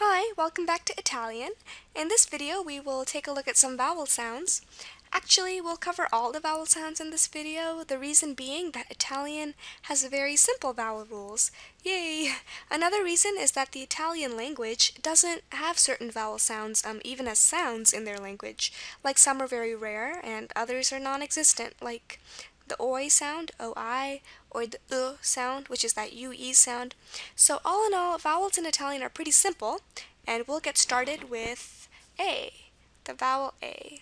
Hi, welcome back to Italian. In this video, we will take a look at some vowel sounds. Actually, we'll cover all the vowel sounds in this video, the reason being that Italian has very simple vowel rules. Yay! Another reason is that the Italian language doesn't have certain vowel sounds, even as sounds in their language. Like some are very rare and others are non-existent, like the oi sound, oi, or the sound, which is that ue sound. So all in all, vowels in Italian are pretty simple, and we'll get started with A, the vowel A.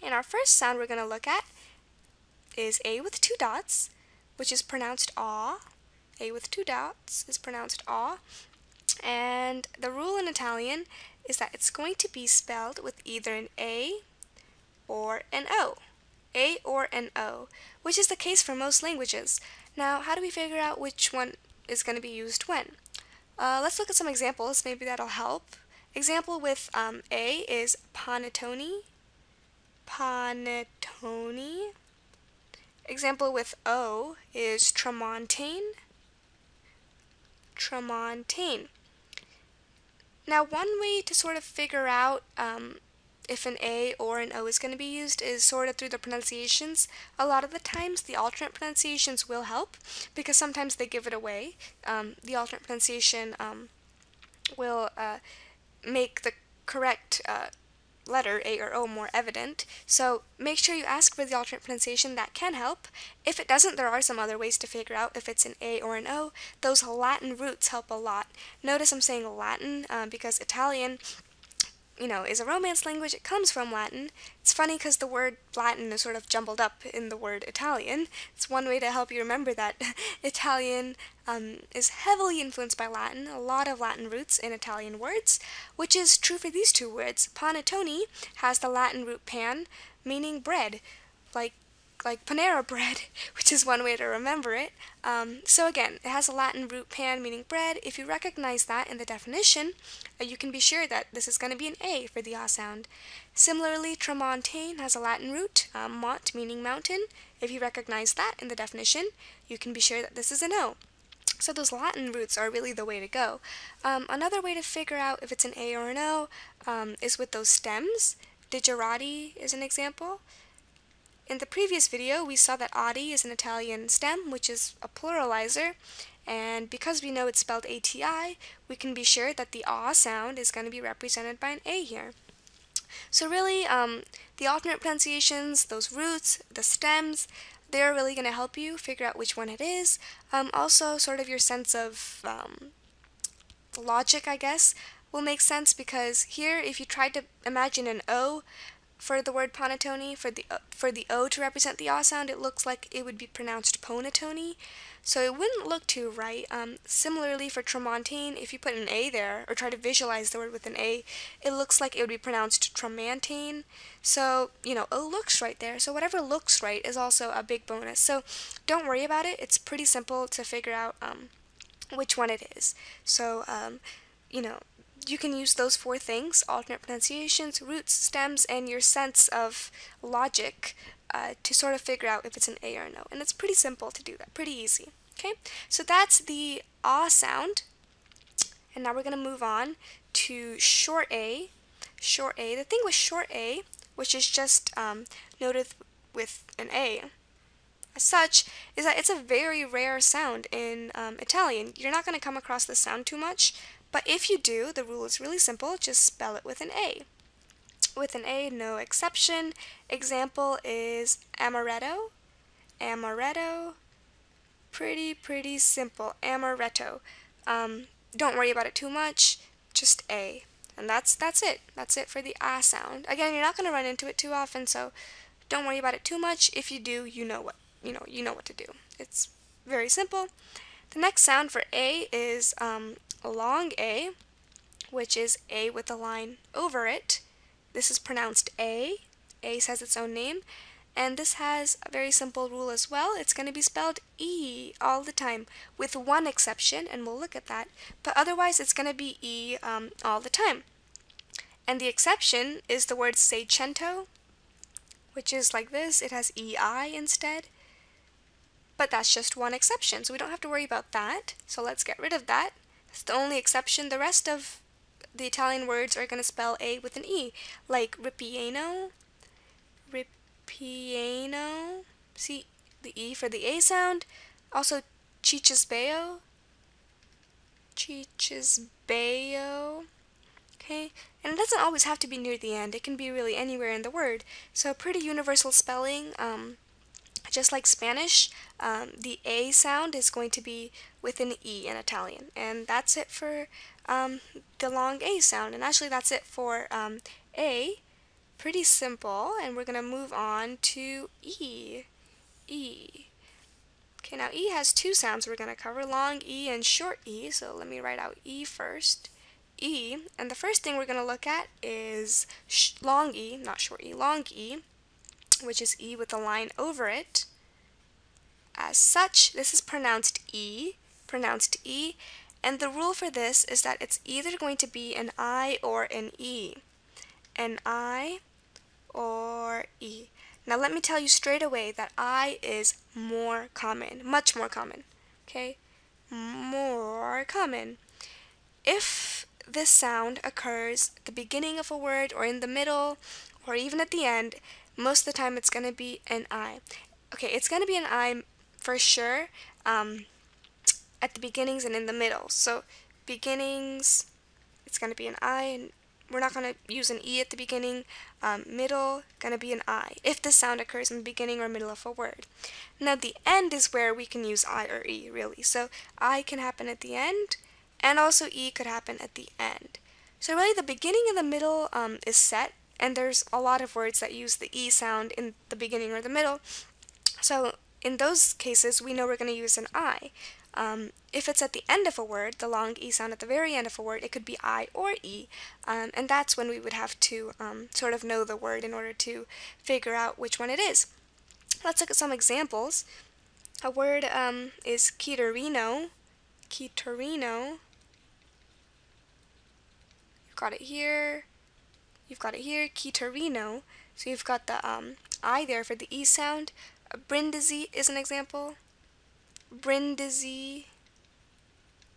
And our first sound we're going to look at is A with two dots, which is pronounced aw. A with two dots is pronounced aw. And the rule in Italian is that it's going to be spelled with either an A or an O. A or an O, which is the case for most languages. Now, how do we figure out which one is going to be used when? Let's look at some examples, maybe that'll help. Example with A is panettone, panettone. Example with O is tramontane, tramontane. Now, one way to sort of figure out if an A or an O is going to be used is sort of through the pronunciations. A lot of the times the alternate pronunciations will help because sometimes they give it away. The alternate pronunciation will make the correct letter A or O more evident. So make sure you ask for the alternate pronunciation. That can help. If it doesn't, there are some other ways to figure out if it's an A or an O. Those Latin roots help a lot. Notice I'm saying Latin because Italian is a Romance language. It comes from Latin. It's funny because the word Latin is sort of jumbled up in the word Italian. It's one way to help you remember that Italian is heavily influenced by Latin, a lot of Latin roots in Italian words, which is true for these two words. Panettone has the Latin root pan, meaning bread, like Panera bread, which is one way to remember it. So again, it has a Latin root pan meaning bread. If you recognize that in the definition, you can be sure that this is going to be an A for the ah sound. Similarly, tramontane has a Latin root, mont meaning mountain. If you recognize that in the definition, you can be sure that this is an O. So those Latin roots are really the way to go. Another way to figure out if it's an A or an O is with those stems. Digerati is an example. In the previous video, we saw that ati is an Italian stem, which is a pluralizer, and because we know it's spelled ATI, we can be sure that the ah sound is going to be represented by an A here. So really, the alternate pronunciations, those roots, the stems, they're really going to help you figure out which one it is. Also, sort of your sense of logic, I guess, will make sense because here, if you tried to imagine an O, for the word panettone, for the O to represent the ah sound, it looks like it would be pronounced ponettone, so it wouldn't look too right. Similarly for tramontane, if you put an A there, or try to visualize the word with an A, it looks like it would be pronounced tramantane. So, O looks right there, so whatever looks right is also a big bonus. So don't worry about it, it's pretty simple to figure out which one it is. So, you can use those four things, alternate pronunciations, roots, stems, and your sense of logic to sort of figure out if it's an A or an O. And it's pretty simple to do that, pretty easy. Okay, so that's the ah sound. And now we're going to move on to short A. Short A, the thing with short A, which is just noted with an A, as such, is that it's a very rare sound in Italian. You're not going to come across this sound too much. But if you do, the rule is really simple, just spell it with an A. With an A, no exception. Example is amaretto, amaretto, pretty simple, amaretto. Don't worry about it too much, just A. And that's it. That's it for the ah sound. Again, you're not going to run into it too often, so don't worry about it too much. If you do, you know what to do. It's very simple. The next sound for A is long A, which is A with a line over it. This is pronounced A. A has its own name. And this has a very simple rule as well. It's going to be spelled E all the time, with one exception, and we'll look at that. But otherwise, it's going to be E all the time. And the exception is the word seicento, which is like this. It has EI instead. But that's just one exception, so we don't have to worry about that. So let's get rid of that. It's the only exception. The rest of the Italian words are going to spell A with an E, like ripieno, ripieno. See the E for the A sound. Also, Cicisbeo, Cicisbeo. Okay, and it doesn't always have to be near the end. It can be really anywhere in the word. So pretty universal spelling. Just like Spanish, the A sound is going to be with an E in Italian. And that's it for the long A sound. And actually that's it for A. Pretty simple. And we're going to move on to E. E. Okay, now E has two sounds we're going to cover, long E and short E. So let me write out E first. E. And the first thing we're going to look at is long E, not short E, long E, which is E with a line over it. As such, this is pronounced E, and the rule for this is that it's either going to be an I or an E. An I or E. Now let me tell you straight away that I is more common, much more common, okay? More common. If this sound occurs at the beginning of a word or in the middle or even at the end, most of the time it's going to be an I. Okay, it's going to be an I for sure at the beginnings and in the middle. So beginnings, it's going to be an I, and we're not going to use an E at the beginning. Middle, going to be an I, if the sound occurs in the beginning or middle of a word. Now the end is where we can use I or E, really. So I can happen at the end, and also E could happen at the end. So really the beginning and the middle is set, and there's a lot of words that use the E sound in the beginning or the middle. So in those cases, we know we're going to use an I. If it's at the end of a word, the long E sound at the very end of a word, it could be I or E, and that's when we would have to sort of know the word in order to figure out which one it is. Let's look at some examples. A word is Chitorino. Chitorino. You've got it here. You've got it here, Chitorino. So you've got the I there for the E sound. Brindisi is an example. Brindisi,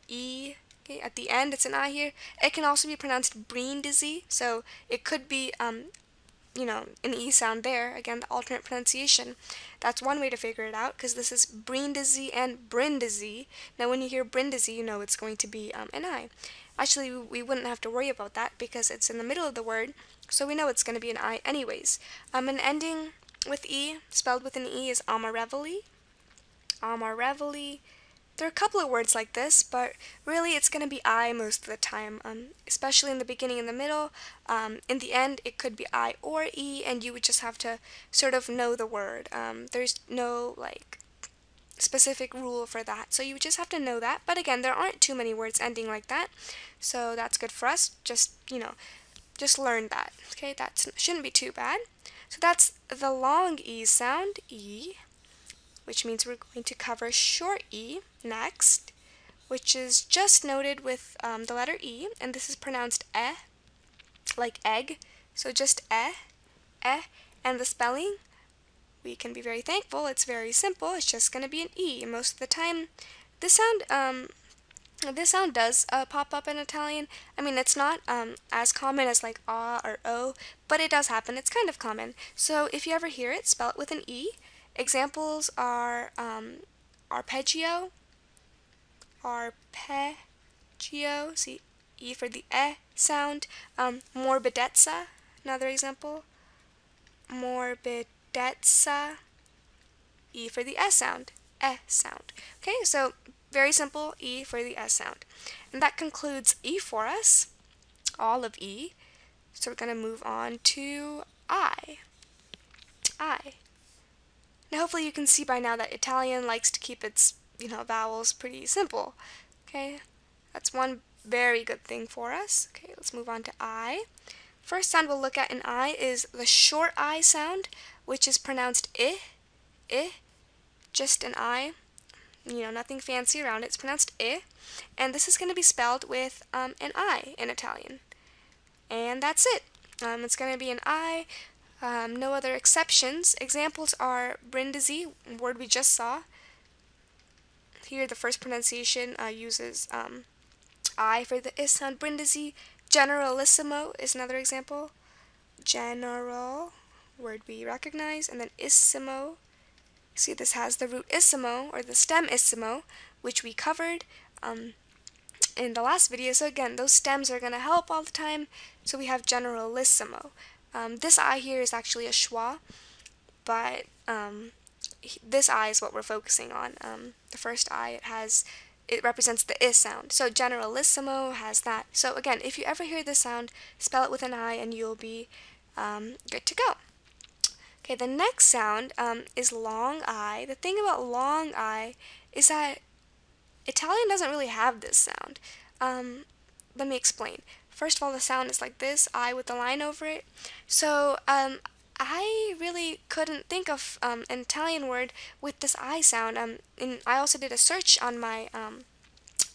E. Okay, at the end, it's an I here. It can also be pronounced Brindisi, so it could be, you know, an E sound there. Again, the alternate pronunciation. That's one way to figure it out, because this is Brindisi and Brindisi. Now, when you hear Brindisi, you know it's going to be an I. Actually, we wouldn't have to worry about that because it's in the middle of the word, so we know it's going to be an I anyways. An ending with E, spelled with an E, is Amarevoli. Amarevoli. There are a couple of words like this, but really it's going to be I most of the time, especially in the beginning and the middle. In the end, it could be I or E, and you would just have to sort of know the word. There's no, like, specific rule for that, so you just have to know that. But again, there aren't too many words ending like that, so that's good for us. Just, you know, just learn that. Okay, that shouldn't be too bad. So that's the long E sound, E, which means we're going to cover short E next, which is just noted with the letter E, and this is pronounced like egg. So just and the spelling, we can be very thankful. It's very simple. It's just going to be an E most of the time. This sound does pop up in Italian. I mean, it's not as common as like ah or o, but it does happen. It's kind of common. So if you ever hear it, spell it with an E. Examples are arpeggio, see E for the sound. Morbidezza, another example. Morbidezza, E for the S sound, sound. Okay, so very simple, E for the S sound. And that concludes E for us, all of E. So we're going to move on to I. Now hopefully you can see by now that Italian likes to keep its, vowels pretty simple. Okay, that's one very good thing for us. Okay, let's move on to I. First sound we'll look at in I is the short I sound, which is pronounced I, just an I. Nothing fancy around it. It's pronounced I, and this is going to be spelled with an I in Italian. And that's it. It's going to be an I, no other exceptions. Examples are Brindisi, word we just saw. Here the first pronunciation uses I for the I sound, Brindisi. Generalissimo is another example. General, word we recognize, and then issimo. See, this has the root issimo, or the stem issimo, which we covered in the last video. So again, those stems are going to help all the time. So we have generalissimo. This I here is actually a schwa, but this I is what we're focusing on. The first I, it represents the I sound. So generalissimo has that. So again, if you ever hear this sound, spell it with an I and you'll be good to go. Okay, the next sound is long I. The thing about long I is that Italian doesn't really have this sound. Let me explain. First of all, the sound is like this, I with the line over it. So I really couldn't think of an Italian word with this I sound. And I also did a search on my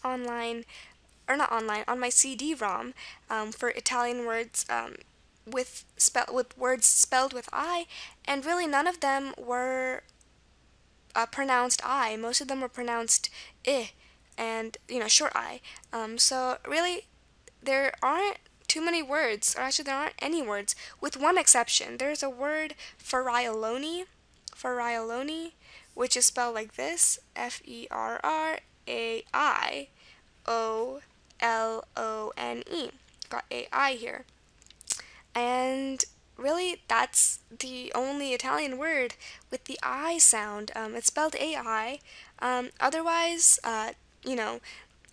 on my CD-ROM for Italian words with words spelled with I, and really none of them were pronounced I. Most of them were pronounced I, and short I. So really, there aren't too many words, or actually there aren't any words, with one exception. There's a word Farioloni, which is spelled like this, F-E-R-R-A-I-O-L-O-N-E. Got A-I here. And really, that's the only Italian word with the I sound. It's spelled A-I. Otherwise,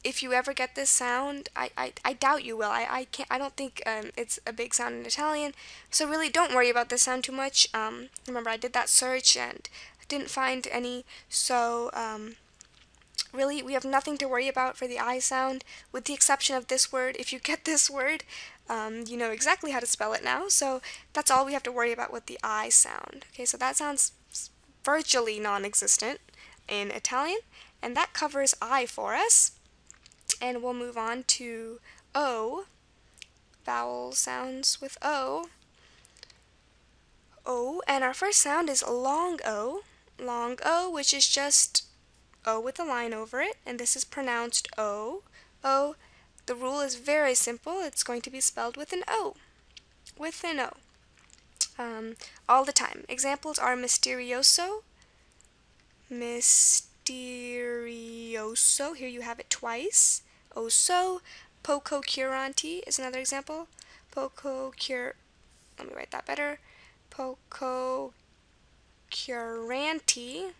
if you ever get this sound, I doubt you will. I don't think it's a big sound in Italian. So really, don't worry about this sound too much. Remember, I did that search and didn't find any. So really, we have nothing to worry about for the I sound, with the exception of this word. If you get this word, you know exactly how to spell it now. So that's all we have to worry about with the I sound. Okay, so that sounds virtually non-existent in Italian, and that covers I for us. And we'll move on to O, vowel sounds with O. O, and our first sound is long O, which is just O with a line over it, and this is pronounced O. O, the rule is very simple. It's going to be spelled with an O, all the time. Examples are misterioso, here you have it twice. Oso. Poco curanti is another example. Let me write that better. Poco curanti.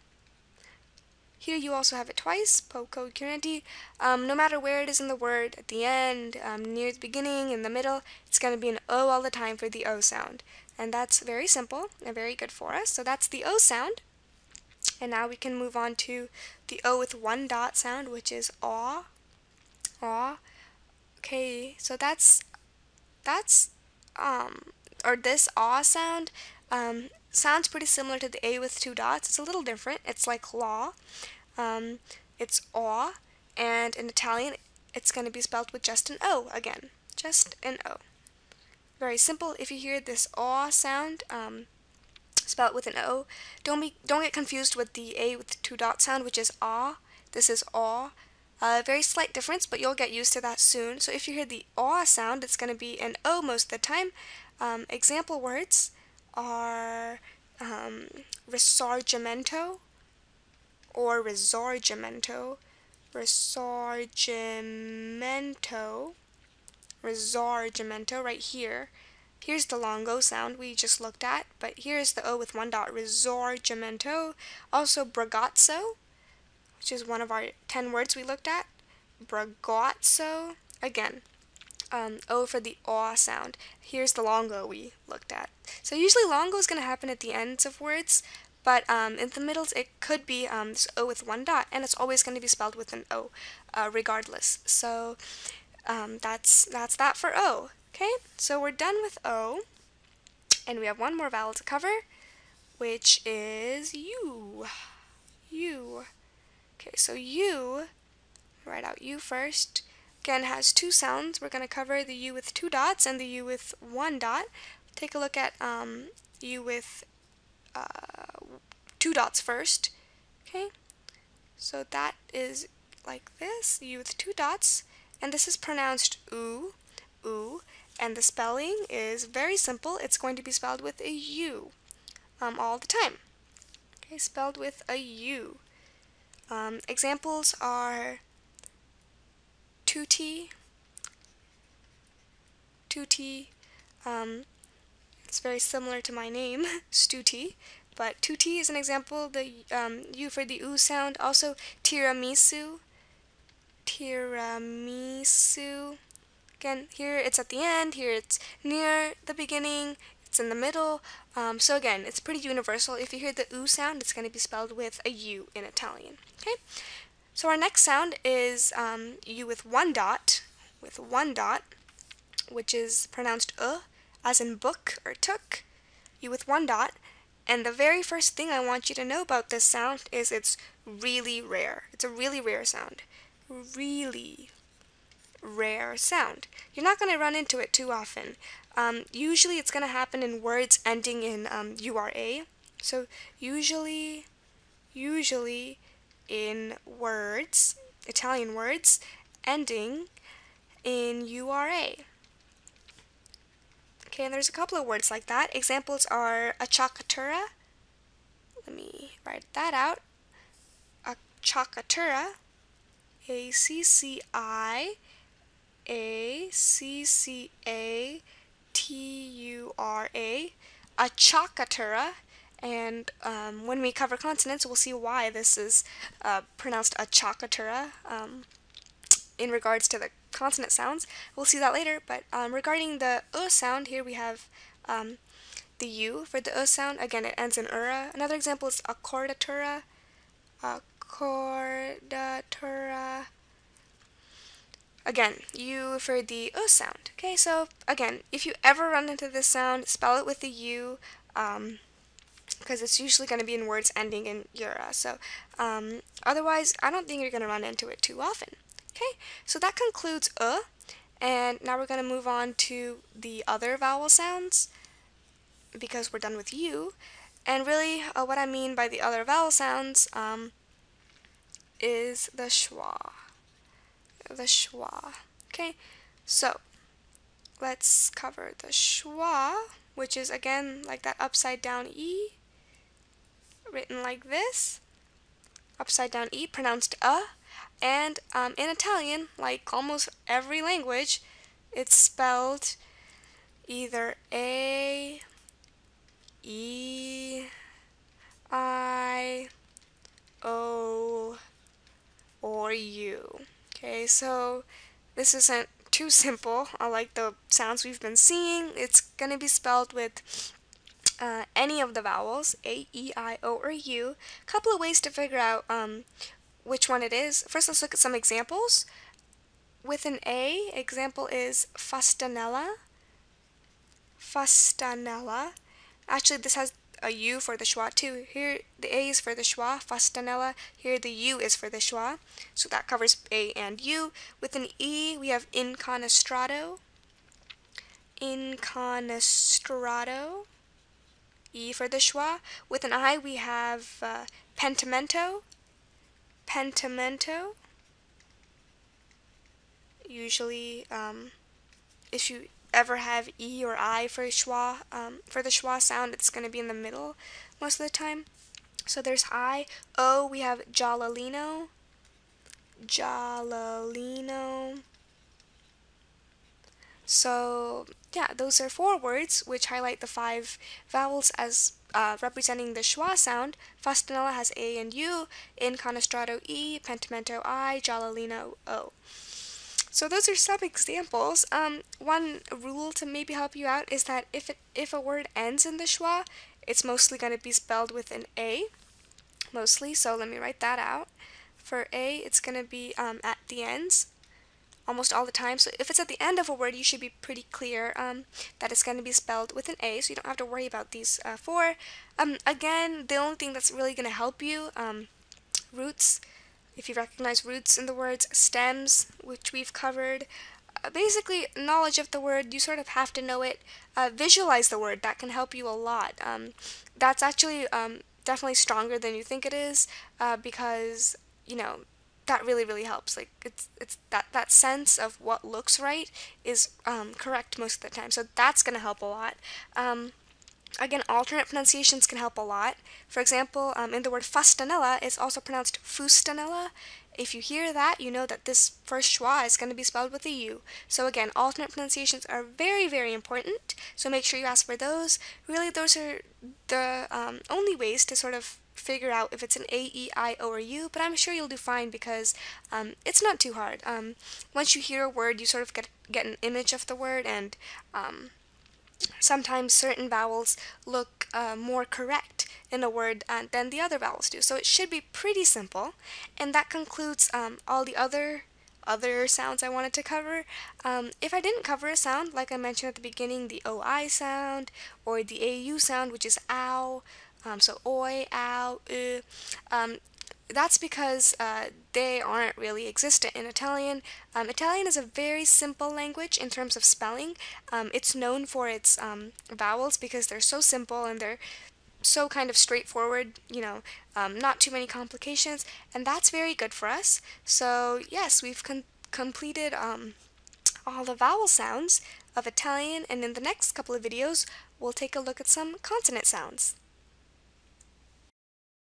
Here you also have it twice. Poco curanti. No matter where it is in the word, at the end, near the beginning, in the middle, it's going to be an O all the time for the O sound. And that's very simple and very good for us. So that's the O sound. And now we can move on to the O with one dot sound, which is aw. Aw. Okay, so this aw sound sounds pretty similar to the A with two dots. It's a little different. It's like law. It's aw, and in Italian it's going to be spelled with just an O again. Just an O. Very simple. If you hear this aw sound, spell it with an O. Don't get confused with the A with two dot sound, which is ah. This is aw. Very slight difference, but you'll get used to that soon. So if you hear the aw sound, it's going to be an O most of the time. Example words are risorgimento or risorgimento. Risorgimento right here. Here's the long O sound we just looked at, but here's the O with one dot, risorgimento. Also bragazzo, which is one of our 10 words we looked at. Bragazzo, again, O for the aw sound. Here's the long O we looked at. So usually long O is going to happen at the ends of words, but in the middles it could be this O with one dot, and it's always going to be spelled with an O, regardless. So that's that for O. Okay, so we're done with O, and we have one more vowel to cover, which is U. U. Okay, so U, write out U first. Again, has two sounds. We're going to cover the U with two dots and the U with one dot. Take a look at U with two dots first. Okay, so that is like this, U with two dots, and this is pronounced oo, oo. And the spelling is very simple. It's going to be spelled with a U all the time. Okay, spelled with a U. Examples are tutti, tutti. It's very similar to my name, Stuti, but tutti is an example. The U for the U sound. Also tiramisu, tiramisu. Again, here it's at the end, here it's near the beginning, it's in the middle. So again, it's pretty universal. If you hear the U sound, it's going to be spelled with a U in Italian. Okay. So our next sound is U with one dot, which is pronounced as in book or took, U with one dot. And the very first thing I want you to know about this sound is it's really rare. It's a really rare sound. Really rare sound. You're not going to run into it too often. Usually it's going to happen in words ending in URA. So usually in words, Italian words, ending in URA. Okay, and there's a couple of words like that. Examples are acciaccatura. Let me write that out. Acciaccatura. A-C-C-I-A-C-C-A-T-U-R-A. Acciaccatura. And when we cover consonants, we'll see why this is pronounced acciaccatura in regards to the consonant sounds. We'll see that later, but regarding the sound, here we have the U for the sound. Again, it ends in ura. Another example is accordatura. Accordatura. Again, U for the sound. Okay, so again, if you ever run into this sound, spell it with the U, because it's usually going to be in words ending in ura. So otherwise, I don't think you're going to run into it too often. Okay, so that concludes and now we're going to move on to the other vowel sounds, because we're done with U. And really, what I mean by the other vowel sounds is the schwa. The schwa. Okay, so let's cover the schwa, which is again like that upside down E, written like this. Upside down E, pronounced and in Italian, like almost every language, it's spelled either A, E, I, O, or U. Okay, so this isn't too simple. Like the sounds we've been seeing, it's going to be spelled with any of the vowels, A, E, I, O, or U. A couple of ways to figure out which one it is. First, let's look at some examples. With an A, example is fastanella. Fastanella. Actually, this has a U for the schwa too. Here, the A is for the schwa, fastanella. Here, the U is for the schwa. So that covers A and U. With an E, we have incanestrato. Incanestrato. E for the schwa. With an I, we have pentimento. Pentimento. Usually, if you ever have E or I for schwa, for the schwa sound, it's going to be in the middle most of the time. So there's I. O, we have giallalino. Giallalino. So yeah, those are 4 words which highlight the 5 vowels as representing the schwa sound. Fastanella has A and U, incanestrato E, pentimento I, giallalino O. So those are some examples. One rule to maybe help you out is that if a word ends in the schwa, it's mostly going to be spelled with an A, mostly. So let me write that out. For A, it's going to be at the ends almost all the time. So if it's at the end of a word, you should be pretty clear that it's going to be spelled with an A, so you don't have to worry about these 4. Again, the only thing that's really going to help you, roots, if you recognize roots in the words, stems, which we've covered, basically knowledge of the word, you sort of have to know it. Visualize the word, that can help you a lot. That's actually definitely stronger than you think it is, because, you know, that really helps. Like it's that sense of what looks right is correct most of the time. So that's gonna help a lot. Again, alternate pronunciations can help a lot. For example, in the word fustanella, it's also pronounced fustanella. If you hear that, you know that this first schwa is going to be spelled with a U. So again, alternate pronunciations are very important, so make sure you ask for those. Really, those are the only ways to sort of figure out if it's an A, E, I, O, or U, but I'm sure you'll do fine because it's not too hard. Once you hear a word, you sort of get an image of the word, and sometimes certain vowels look more correct in a word than the other vowels do. So it should be pretty simple. And that concludes all the other sounds I wanted to cover. If I didn't cover a sound, like I mentioned at the beginning, the OI sound or the AU sound, which is ow, so oi, ow, that's because they aren't really existent in Italian. Italian is a very simple language in terms of spelling. It's known for its vowels because they're so simple and they're so kind of straightforward, not too many complications, and that's very good for us. So yes, we've completed all the vowel sounds of Italian, and in the next couple of videos, we'll take a look at some consonant sounds.